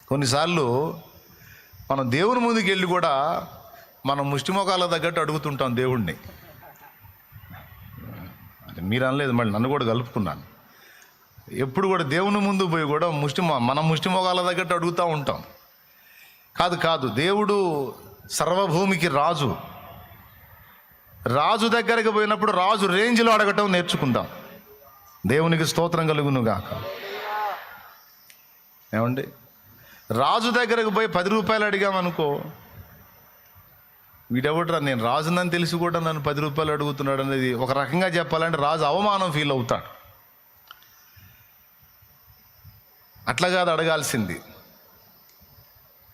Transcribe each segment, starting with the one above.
కొన్నిసార్లు మనం దేవుని ముందుకు వెళ్ళి కూడా మనం ముష్టిమొఖాల తగ్గట్టు అడుగుతుంటాం దేవుణ్ణి. మీరు అనలేదు, మళ్ళీ నన్ను కూడా కలుపుకున్నాను. ఎప్పుడు కూడా దేవుని ముందు పోయి కూడా మనం ముష్టిమొఖాల తగ్గట్టు అడుగుతూ ఉంటాం. కాదు, దేవుడు సర్వభూమికి రాజు. రాజు దగ్గరికి పోయినప్పుడు రాజు రేంజ్లో అడగటం నేర్చుకుందాం. దేవునికి స్తోత్రం కలుగును గాక. ఏమండి, రాజు దగ్గరకు పోయి 10 రూపాయలు అడిగామనుకో, వీడెవడరా నేను రాజునని తెలిసి కూడా నన్ను 10 రూపాయలు అడుగుతున్నాడు అనేది ఒక రకంగా చెప్పాలంటే రాజు అవమానం ఫీల్ అవుతాడు. అట్లా కాదు అడగాల్సింది.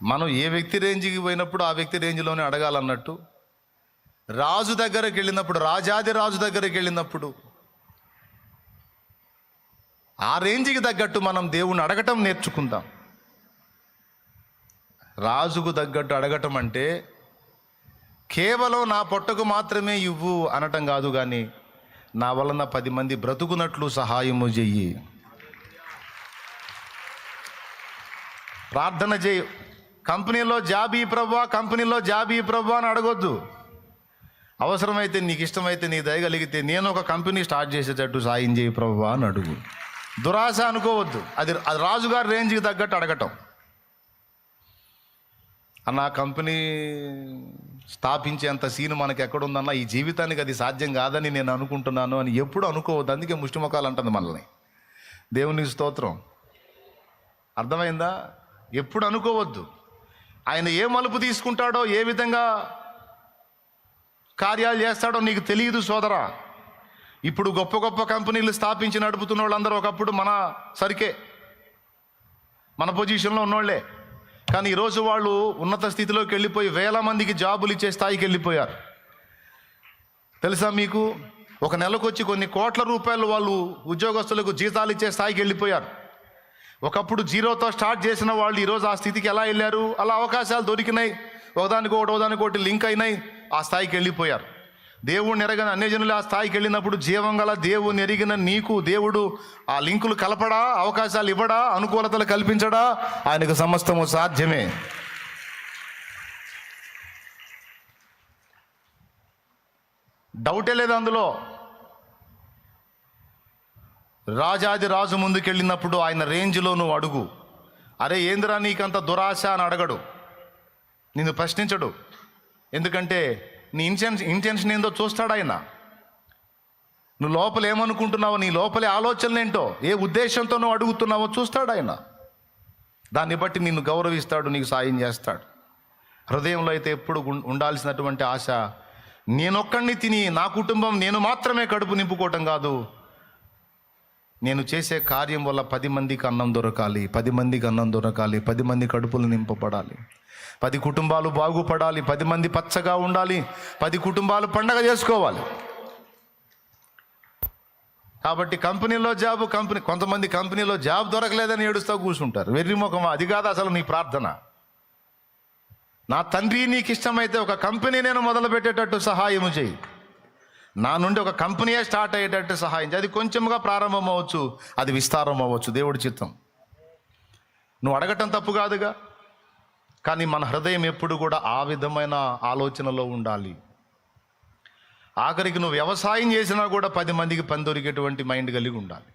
మనం ఏ వ్యక్తి రేంజ్కి పోయినప్పుడు ఆ వ్యక్తి రేంజ్లోనే అడగాలన్నట్టు, రాజు దగ్గరికి వెళ్ళినప్పుడు, రాజాది రాజు దగ్గరికి వెళ్ళినప్పుడు ఆ రేంజ్కి తగ్గట్టు మనం దేవుణ్ణి అడగటం నేర్చుకుందాం. రాజుకు తగ్గట్టు అడగటం అంటే కేవలం నా పొట్టకు మాత్రమే ఇవ్వు అనటం కాదు, కానీ నా వలన 10 మంది బ్రతుకున్నట్లు సహాయము చెయ్యి. ప్రార్థన చేయి. కంపెనీలో జాబ్ ఈ ప్రభువా, కంపెనీలో జాబ్ ఈ ప్రభువా అని అడగొద్దు. అవసరమైతే నీకు ఇష్టమైతే నీ దయగలిగితే నేను ఒక కంపెనీ స్టార్ట్ చేసేటట్టు సాయం చేయి ప్రభువా అని అడుగు. దురాశ అనుకోవద్దు. అది రాజుగారి రేంజ్కి తగ్గట్టు అడగటం. అన్న కంపెనీ స్థాపించేంత సీన్ మనకి ఎక్కడుందన్నా, ఈ జీవితానికి అది సాధ్యం కాదని నేను అనుకుంటున్నాను అని ఎప్పుడు అనుకోవద్దు. అందుకే ముష్టిముఖాలు అంటుంది మనల్ని. దేవునికి స్తోత్రం. అర్థమైందా? ఎప్పుడు అనుకోవద్దు. ఆయన ఏ మలుపు తీసుకుంటాడో, ఏ విధంగా కార్యాలు చేస్తాడో నీకు తెలియదు సోదరా. ఇప్పుడు గొప్ప గొప్ప కంపెనీలు స్థాపించి నడుపుతున్న వాళ్ళందరూ ఒకప్పుడు మన సరికే, మన పొజిషన్లో ఉన్నోళ్లే. కానీ ఈరోజు వాళ్ళు ఉన్నత స్థితిలోకి వెళ్ళిపోయి 1000 మందికి జాబులు ఇచ్చే స్థాయికి వెళ్ళిపోయారు. తెలుసా మీకు? ఒక నెలకు వచ్చి కొన్ని కోట్ల రూపాయలు వాళ్ళు ఉద్యోగస్తులకు జీతాలు ఇచ్చే స్థాయికి వెళ్ళిపోయారు. ఒకప్పుడు జీరోతో స్టార్ట్ చేసిన వాళ్ళు ఈరోజు ఆ స్థితికి ఎలా వెళ్ళారు? అలా అవకాశాలు దొరికినాయి, ఒకదానికొకటి లింక్ అయినాయి, ఆ స్థాయికి వెళ్ళిపోయారు. దేవుణ్ణి ఎరగని అన్యజనులు ఆ స్థాయికి వెళ్ళినప్పుడు జీవం గల దేవుణ్ణి ఎరిగిన నీకు దేవుడు ఆ లింకులు కలపడా, అవకాశాలు ఇవ్వడా, అనుకూలతలు కల్పించడా? ఆయనకు సమస్తము సాధ్యమే. డౌటే లేదు అందులో. రాజాది రాజు ముందుకెళ్ళినప్పుడు ఆయన రేంజ్లో నువ్వు అడుగు. అరే ఏందిరా నీకంత దురాశ అని అడగడు, నిన్ను ప్రశ్నించడు. ఎందుకంటే నీ ఇంటెన్షన్ ఏందో చూస్తాడు ఆయన. నువ్వు లోపల ఏమనుకుంటున్నావో, నీ లోపలే ఆలోచనలు ఏంటో, ఏ ఉద్దేశంతో నువ్వు అడుగుతున్నావో చూస్తాడు ఆయన. దాన్ని బట్టి నిన్ను గౌరవిస్తాడు, నీకు సాయం చేస్తాడు. హృదయంలో అయితే ఎప్పుడు ఉండాల్సినటువంటి ఆశ, నేనొక్కడిని తిని నా కుటుంబం నేను మాత్రమే కడుపు నింపుకోవటం కాదు, నేను చేసే కార్యం వల్ల 10 మందికి అన్నం దొరకాలి, 10 మందికి అన్నం దొరకాలి, 10 మంది కడుపులు నింపబడాలి, 10 కుటుంబాలు బాగుపడాలి, 10 మంది పచ్చగా ఉండాలి, 10 కుటుంబాలు పండగ చేసుకోవాలి. కాబట్టి కంపెనీలో జాబ్, కొంతమంది కంపెనీలో జాబ్ దొరకలేదని ఏడుస్తూ కూర్చుంటారు. వెర్రిముఖం. అది కాదు అసలు నీ ప్రార్థన. నా తండ్రి నీకు ఇష్టమైతే ఒక కంపెనీ నేను మొదలు పెట్టేటట్టు సహాయము చేయి. నా నుండి ఒక కంపెనీయే స్టార్ట్ అయ్యేటట్టు సహాయం చేయి. అది కొంచెంగా ప్రారంభం అవ్వచ్చు, అది విస్తారం అవ్వచ్చు, దేవుడి చిత్తం. నువ్వు అడగటం తప్పు కాదుగా, కానీ మన హృదయం ఎప్పుడు కూడా ఆ విధమైన ఆలోచనలో ఉండాలి. ఆఖరికి నువ్వు వ్యవసాయం చేసినా కూడా 10 మందికి పని దొరికేటువంటి మైండ్ కలిగి ఉండాలి.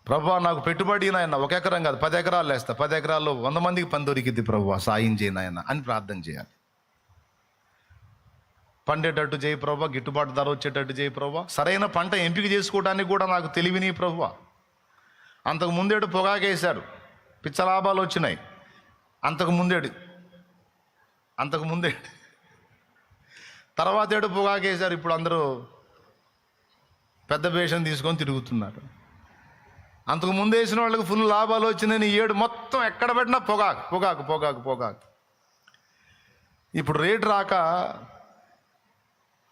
ప్రభువా నాకు పెట్టుబడి నాయన 1 ఎకరం కాదు 10 ఎకరాలు వేస్తా, 10 ఎకరాల్లో 100 మందికి పని దొరికిద్ది ప్రభువా, సాయం చేయి నాయన అని ప్రార్థన చేయాలి. పండేటట్టు చేయి ప్రభువా, గిట్టుబాటు ధర వచ్చేటట్టు చేయి ప్రభువా, సరైన పంట ఎంపిక చేసుకోవడానికి కూడా నాకు తెలివిని ప్రభువా. అంతకు ముందేడు పొగాకేశారు, పిచ్చ లాభాలు వచ్చినాయి. అంతకు ముందేడు తర్వాత ఏడు పొగాకేశారు, ఇప్పుడు అందరూ పెద్ద బేషన్ తీసుకొని తిరుగుతున్నారు. అంతకు ముందు వేసిన వాళ్ళకి ఫుల్ లాభాలు వచ్చినాయి. ఈ ఏడు మొత్తం ఎక్కడ పెట్టినా పొగాకు. ఇప్పుడు రేటు రాక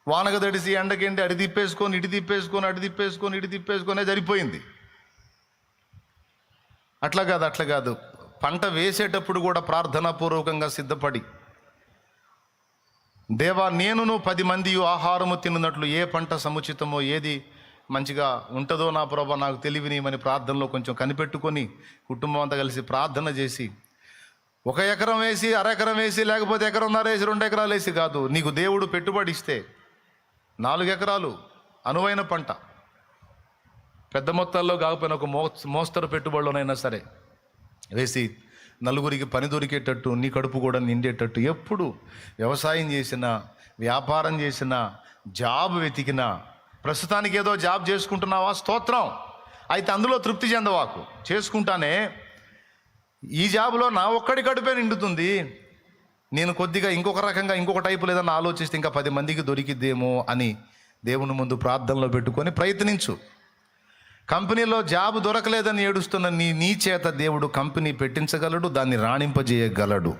వానక తడిసి ఎండకేంటి అడి తిప్పేసుకొని ఇటు తిప్పేసుకొని సరిపోయింది. అట్లా కాదు. పంట వేసేటప్పుడు కూడా ప్రార్థనాపూర్వకంగా సిద్ధపడి, దేవా నేనును 10 మంది ఆహారము తిన్నట్లు ఏ పంట సముచితమో, ఏది మంచిగా ఉంటుందో నా ప్రభా నాకు తెలివినియమని ప్రార్థనలో కొంచెం కనిపెట్టుకొని కుటుంబం అంతా కలిసి ప్రార్థన చేసి 1 ఎకరం వేసి, అరెకరం వేసి, లేకపోతే 1.5 ఎకరం వేసి, 2 ఎకరాలు వేసి కాదు. నీకు దేవుడు పెట్టుబడి ఇస్తే 4 ఎకరాలు అనువైన పంట, పెద్ద మొత్తాల్లో కాకపోయినా ఒక మోస్తరు పెట్టుబడిలోనైనా సరే వేసి నలుగురికి పని దొరికేటట్టు, నీ కడుపు కూడా నిండేటట్టు, ఎప్పుడు వ్యవసాయం చేసినా, వ్యాపారం చేసినా, జాబ్ వెతికినా, ప్రస్తుతానికి ఏదో జాబ్ చేసుకుంటున్నావా, స్తోత్రం. అయితే అందులో తృప్తి చెందవాకు. చేసుకుంటానే ఈ జాబ్లో నా ఒక్కడి కడుపే నిండుతుంది, నేను కొద్దిగా ఇంకొక రకంగా ఇంకొక టైపు లేదని ఆలోచిస్తే ఇంకా 10 మందికి దొరికిద్దేమో అని దేవుని ముందు ప్రార్థనలో పెట్టుకొని ప్రయత్నించు. కంపెనీలో జాబ్ దొరకలేదని ఏడుస్తున్న నీ చేత దేవుడు కంపెనీ పెట్టించగలడు, దాన్ని రాణింపజేయగలడు.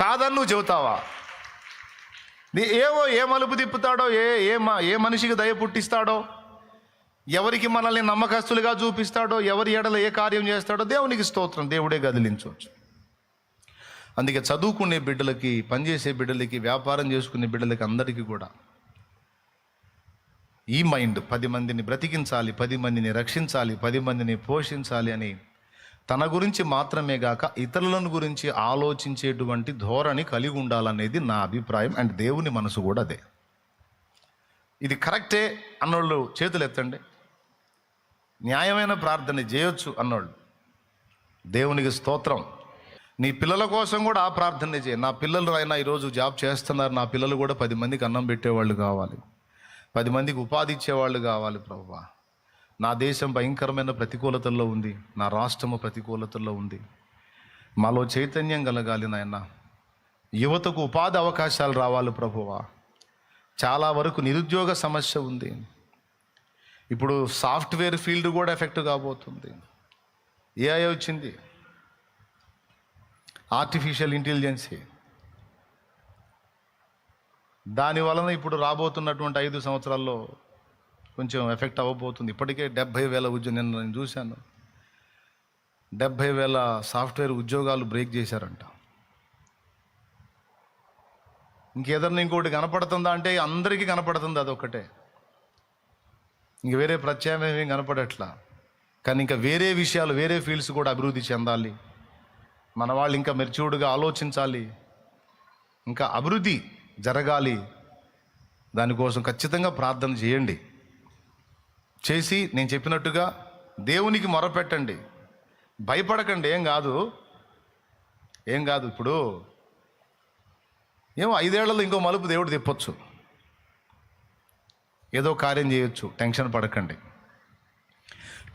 కాదని నువ్వు చెబుతావా? ఏ మలుపు తిప్పుతాడో, ఏ మనిషికి దయ పుట్టిస్తాడో, ఎవరికి మనల్ని నమ్మకస్తులుగా చూపిస్తాడో, ఎవరి ఎడల ఏ కార్యం చేస్తాడో దేవునికి స్తోత్రం, దేవుడే గదిలించవచ్చు. అందుకే చదువుకునే బిడ్డలకి, పనిచేసే బిడ్డలకి, వ్యాపారం చేసుకునే బిడ్డలకి అందరికీ కూడా ఈ మైండ్ 10 మందిని బ్రతికించాలి, 10 మందిని రక్షించాలి, 10 మందిని పోషించాలి అని తన గురించి మాత్రమే గాక ఇతరులను గురించి ఆలోచించేటువంటి ధోరణి కలిగి ఉండాలనేది నా అభిప్రాయం. అండ్ దేవుని మనసు కూడా అదే. ఇది కరెక్టే అన్నోళ్ళు చేతులు ఎత్తండి. న్యాయమైన ప్రార్థన చేయొచ్చు అన్నోళ్ళు దేవునికి స్తోత్రం. నీ పిల్లల కోసం కూడా ఆ ప్రార్థనే చేయి. నా పిల్లలు అయినా ఈరోజు జాబ్ చేస్తున్నారు, నా పిల్లలు కూడా 10 మందికి అన్నం పెట్టేవాళ్ళు కావాలి, 10 మందికి ఉపాధి ఇచ్చేవాళ్ళు కావాలి ప్రభువా. నా దేశం భయంకరమైన ప్రతికూలతల్లో ఉంది, నా రాష్ట్రము ప్రతికూలతల్లో ఉంది. మాలో చైతన్యం కలగాలి నాయన. యువతకు ఉపాధి అవకాశాలు రావాలి ప్రభువా. చాలా వరకు నిరుద్యోగ సమస్య ఉంది. ఇప్పుడు సాఫ్ట్వేర్ ఫీల్డ్ కూడా ఎఫెక్ట్ కాబోతుంది. ఏఐ వచ్చింది, ఆర్టిఫిషియల్ ఇంటెలిజెన్సీ. దాని వలన ఇప్పుడు రాబోతున్నటువంటి 5 సంవత్సరాల్లో కొంచెం ఎఫెక్ట్ అవ్వబోతుంది. ఇప్పటికే 70,000 ఉద్యోగం, నేను చూశాను, 70,000 సాఫ్ట్వేర్ ఉద్యోగాలు బ్రేక్ చేశారంట. ఇంకేదన్నా ఇంకోటి కనపడుతుందా అంటే అందరికీ కనపడుతుంది అదొక్కటే, ఇంక వేరే ప్రత్యామ్నాయం కనపడట్లా. కానీ ఇంకా వేరే విషయాలు, వేరే ఫీల్డ్స్ కూడా అభివృద్ధి చెందాలి. మన వాళ్ళు ఇంకా మెచ్యూర్డ్గా ఆలోచించాలి, ఇంకా అభివృద్ధి జరగాలి. దానికోసం ఖచ్చితంగా ప్రార్థన చేయండి. చేసి నేను చెప్పినట్టుగా దేవునికి మొరపెట్టండి. భయపడకండి, ఏం కాదు. ఇప్పుడు 5 ఏళ్లలో ఇంకో మలుపు దేవుడు తిప్పొచ్చు, ఏదో కార్యం చేయొచ్చు. టెన్షన్ పడకండి.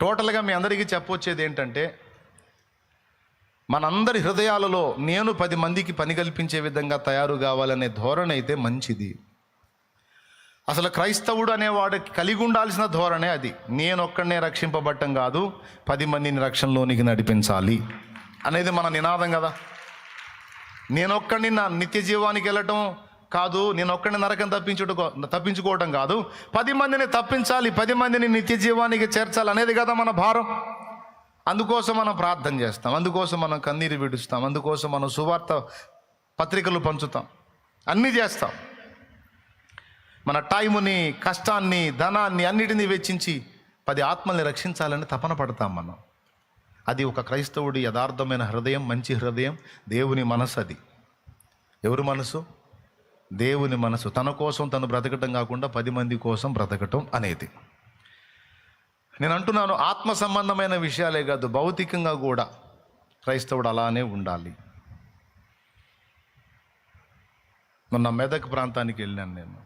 టోటల్గా మీ అందరికీ చెప్పొచ్చేది ఏంటంటే, మనందరి హృదయాలలో నేను 10 మందికి పని కల్పించే విధంగా తయారు కావాలనే ధోరణి అయితే మంచిది. అసలు క్రైస్తవుడు అనేవాడికి కలిగి ఉండాల్సిన ధోరణే అది. నేనొక్కడనే రక్షింపబట్టం కాదు, 10 మందిని రక్షణలోనికి నడిపించాలి అనేది మన నినాదం కదా. నేనొక్కడిని నా నిత్య జీవానికి వెళ్ళటం కాదు, నేనొక్కడిని నరకం తప్పించుకోవటం కాదు, 10 మందిని తప్పించాలి, 10 మందిని నిత్య జీవానికి చేర్చాలి అనేది కదా మన భారం. అందుకోసం మనం ప్రార్థన చేస్తాం, అందుకోసం మనం కన్నీరు విడుస్తాం, అందుకోసం మనం సువార్త పత్రికలు పంచుతాం, అన్నీ చేస్తాం. మన టైముని, కష్టాన్ని, ధనాన్ని అన్నిటినీ వెచ్చించి 10 ఆత్మల్ని రక్షించాలని తపన పడతాం మనం. అది ఒక క్రైస్తవుడి యథార్థమైన హృదయం, మంచి హృదయం, దేవుని మనసు. అది ఎవరి మనసు? దేవుని మనసు. తన కోసం తను బ్రతకటం కాకుండా 10 మంది కోసం బ్రతకటం అనేది. నేను అంటున్నాను, ఆత్మ సంబంధమైన విషయాలే కాదు, భౌతికంగా కూడా క్రైస్తవుడు అలానే ఉండాలి. మొన్న మెదక్ ప్రాంతానికి వెళ్ళాను నేను.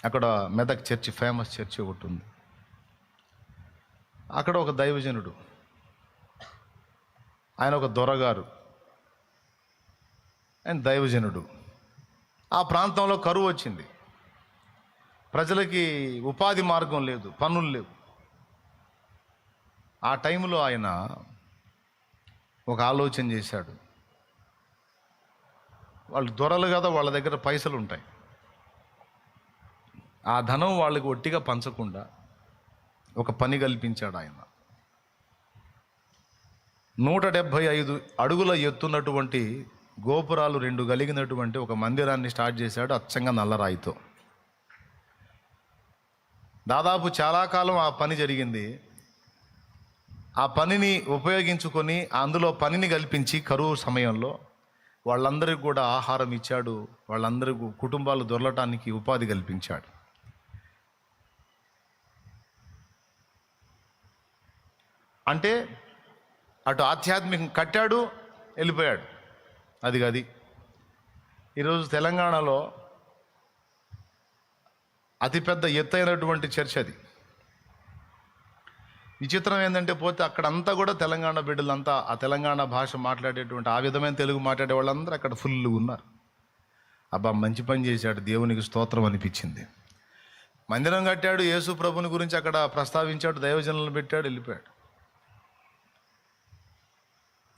అక్కడ మెదక్ చర్చి, ఫేమస్ చర్చి ఒకటి ఉంది. అక్కడ ఒక దైవజనుడు, ఆయన ఒక దొరగారు, ఆయన దైవజనుడు. ఆ ప్రాంతంలో కరువు వచ్చింది, ప్రజలకి ఉపాధి మార్గం లేదు, పనులు లేవు. ఆ టైంలో ఆయన ఒక ఆలోచన చేశాడు. వాళ్ళు దొరలు కదా, వాళ్ళ దగ్గర పైసలు ఉంటాయి. ఆ ధనం వాళ్ళకి ఒట్టిగా పంచకుండా ఒక పని కల్పించాడు ఆయన. 175 అడుగుల ఎత్తున్నటువంటి గోపురాలు 2 కలిగినటువంటి ఒక మందిరాన్ని స్టార్ట్ చేశాడు, అచ్చంగా నల్లరాయితో. దాదాపు చాలా కాలం ఆ పని జరిగింది. ఆ పనిని ఉపయోగించుకొని అందులో పనిని కల్పించి కరువు సమయంలో వాళ్ళందరికీ కూడా ఆహారం ఇచ్చాడు. వాళ్ళందరికీ కుటుంబాలు దొరలటానికి ఉపాధి కల్పించాడు. అంటే అటు ఆధ్యాత్మికం కట్టాడు, వెళ్ళిపోయాడు. అది ఈరోజు తెలంగాణలో అతిపెద్ద ఎత్తైనటువంటి చర్చ్ అది. విచిత్రం ఏంటంటే పోతే అక్కడంతా కూడా తెలంగాణ బిడ్డలంతా ఆ తెలంగాణ భాష మాట్లాడేటువంటి ఆ విధమైన తెలుగు మాట్లాడే వాళ్ళందరూ అక్కడ ఫుల్గా ఉన్నారు. అబ్బా మంచి పని చేశాడు, దేవునికి స్తోత్రం అనిపించింది. మందిరం కట్టాడు, యేసు ప్రభుని గురించి అక్కడ ప్రస్తావించాడు, దైవజనులను పెట్టాడు, వెళ్ళిపోయాడు.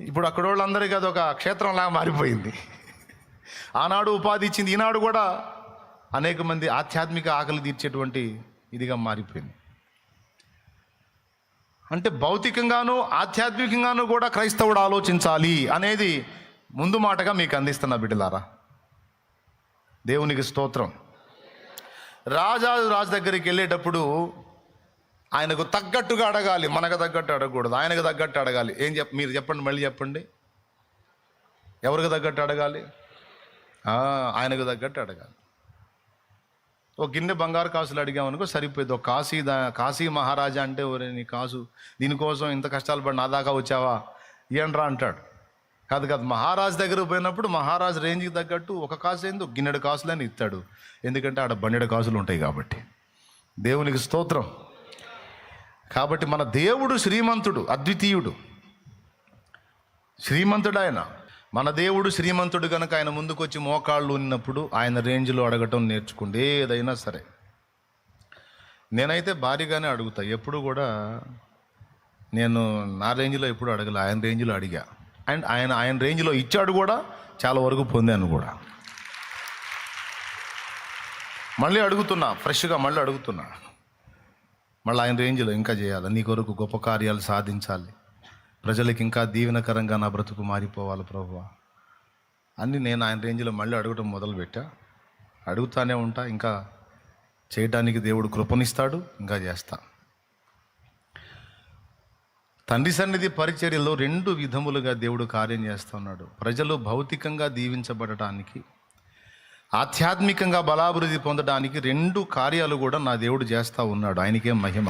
ఇప్పుడు అక్కడ వాళ్ళందరికీ అది ఒక క్షేత్రంలాగా మారిపోయింది. ఆనాడు ఉపాధి ఇచ్చింది, ఈనాడు కూడా అనేక మంది ఆధ్యాత్మిక ఆకలి తీర్చేటువంటి ఇదిగా మారిపోయింది. అంటే భౌతికంగాను ఆధ్యాత్మికంగాను కూడా క్రైస్తవుడు ఆలోచించాలి అనేది ముందు మాటగా మీకు అందిస్తున్న బిడ్డలారా, దేవునికి స్తోత్రం. రాజు దగ్గరికి వెళ్ళేటప్పుడు ఆయనకు తగ్గట్టుగా అడగాలి, మనకు తగ్గట్టు అడగకూడదు. ఆయనకు తగ్గట్టు అడగాలి. మీరు చెప్పండి, మళ్ళీ చెప్పండి. ఎవరికి తగ్గట్టు అడగాలి? ఆయనకు తగ్గట్టు అడగాలి. ఒక గిన్నె బంగారు కాసులు అడిగామనుకో సరిపోయింది. ఒక కాశీ మహారాజా అంటే ఒరే నీ కాసు, దీనికోసం ఇంత కష్టాలు పడి నా దాకా వచ్చావా ఏంట్రా అంటాడు. కాదు మహారాజు దగ్గర పోయినప్పుడు మహారాజు రేంజ్కి తగ్గట్టు ఒక కాసు ఏంది, ఒక గిన్నెడు కాసులని ఇస్తాడు. ఎందుకంటే ఆడ బండెడు కాసులు ఉంటాయి కాబట్టి. దేవునికి స్తోత్రం. కాబట్టి మన దేవుడు శ్రీమంతుడు, అద్వితీయుడు, శ్రీమంతుడు ఆయన. మన దేవుడు శ్రీమంతుడు కనుక ఆయన ముందుకు వచ్చి మోకాళ్ళు ఉన్నప్పుడు ఆయన రేంజ్లో అడగటం నేర్చుకోండి. ఏదైనా సరే నేనైతే భారీగానే అడుగుతా. ఎప్పుడు కూడా నేను నా రేంజ్లో ఎప్పుడు అడగలే, ఆయన రేంజ్లో అడిగా. అండ్ ఆయన రేంజ్లో ఇచ్చాడు కూడా, చాలా వరకు పొందాను కూడా. మళ్ళీ అడుగుతున్నా, ఫ్రెష్గా మళ్ళీ అడుగుతున్నా. మళ్ళీ ఆయన రేంజ్లో ఇంకా చేయాలి, నీ కొరకు గొప్ప కార్యాలు సాధించాలి, ప్రజలకు ఇంకా దీవెనకరంగా నా బ్రతుకు మారిపోవాలి ప్రభువా అన్నీ నేను ఆయన రేంజ్లో మళ్ళీ అడగటం మొదలుపెట్టా. అడుగుతానే ఉంటా. ఇంకా చేయటానికి దేవుడు కృపనిస్తాడు, ఇంకా చేస్తా. తండ్రి సన్నిధి పరిచర్యలో 2 విధములుగా దేవుడు కార్యం చేస్తూ ఉన్నాడు. ప్రజలు భౌతికంగా దీవించబడటానికి, ఆధ్యాత్మికంగా బలాభివృద్ధి పొందడానికి 2 కార్యాలు కూడా నా దేవుడు చేస్తూ ఉన్నాడు. ఆయనకే మహిమ.